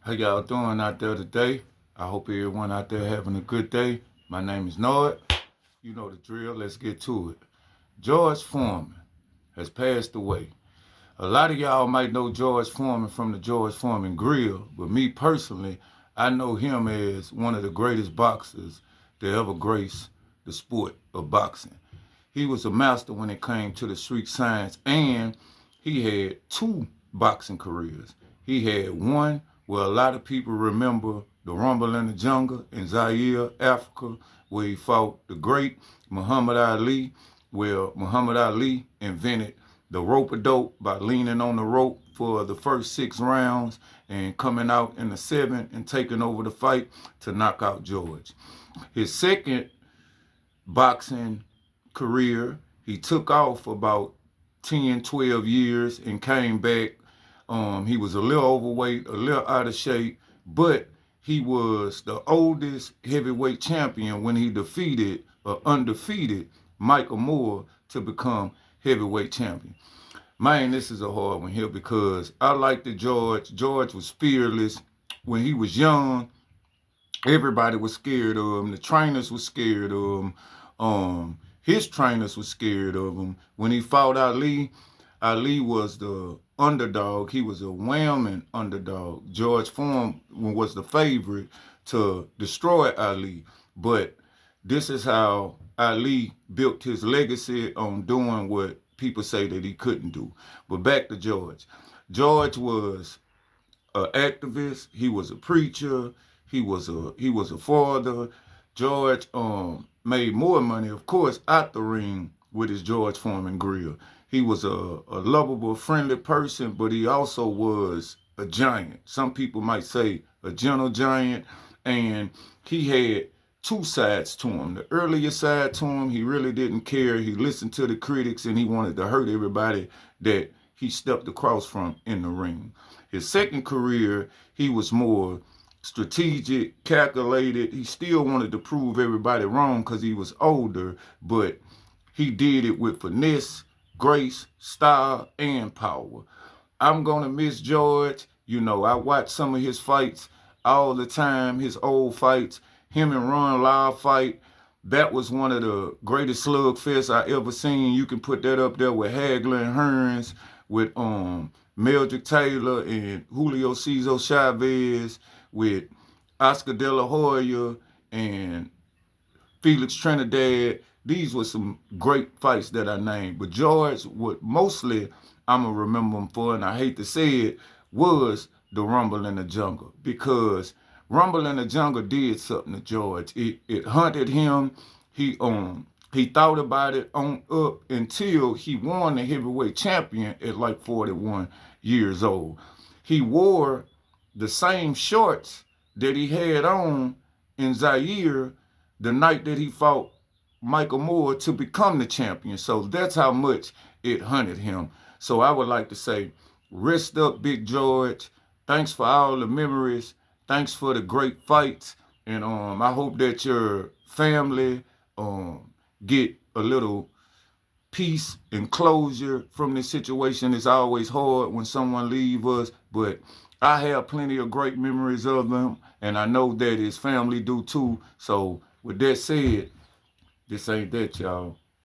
How y'all doing out there today? I hope everyone out there having a good day. My name is Nord. You know the drill. Let's get to it. George Foreman has passed away. A lot of y'all might know George Foreman from the George Foreman Grill, but me personally, I know him as one of the greatest boxers to ever grace the sport of boxing. He was a master when it came to the street science, and he had two boxing careers. He had one where a lot of people remember the Rumble in the Jungle in Zaire, Africa, where he fought the great Muhammad Ali, where Muhammad Ali invented the rope-a-dope by leaning on the rope for the first 6 rounds and coming out in the seventh and taking over the fight to knock out George. His second boxing career, he took off about 10, 12 years and came back. He was a little overweight, a little out of shape, but he was the oldest heavyweight champion when he defeated undefeated Michael Moore to become heavyweight champion. Man, this is a hard one here because I like the George. George was fearless. When he was young, everybody was scared of him. The trainers were scared of him. His trainers were scared of him. When he fought Ali, Ali was the underdog. He was a whamming underdog. George Foreman was the favorite to destroy Ali. But this is how Ali built his legacy on doing what people say that he couldn't do. But back to George. George was an activist. He was a preacher. He was a father. George made more money, of course, out the ring with his George Foreman grill. He was a lovable, friendly person, but he also was a giant. Some people might say a gentle giant, and he had two sides to him. The earlier side to him, he really didn't care. He listened to the critics, and he wanted to hurt everybody that he stepped across from in the ring. His second career, he was more strategic, calculated. He still wanted to prove everybody wrong because he was older, but he did it with finesse, grace, style, and power. I'm going to miss George. You know, I watch some of his fights all the time, his old fights. Him and Ron Lyle fight, that was one of the greatest slugfests I ever seen. You can put that up there with Hagler and Hearns, with Meldrick Taylor and Julio Cesar Chavez, with Oscar De La Hoya and Felix Trinidad. These were some great fights that I named. But George, what mostly I'm going to remember him for, and I hate to say it, was the Rumble in the Jungle. Because Rumble in the Jungle did something to George. It hunted him. He thought about it on up until he won the heavyweight champion at like 41 years old. He wore the same shorts that he had on in Zaire the night that he fought Michael Moore to become the champion. So that's how much it hunted him. So I would like to say, rest up, Big George. Thanks for all the memories. Thanks for the great fights. And I hope that your family get a little peace and closure from this situation. It's always hard when someone leaves us, but I have plenty of great memories of them, and I know that his family do too. So with that said, this ain't that, y'all.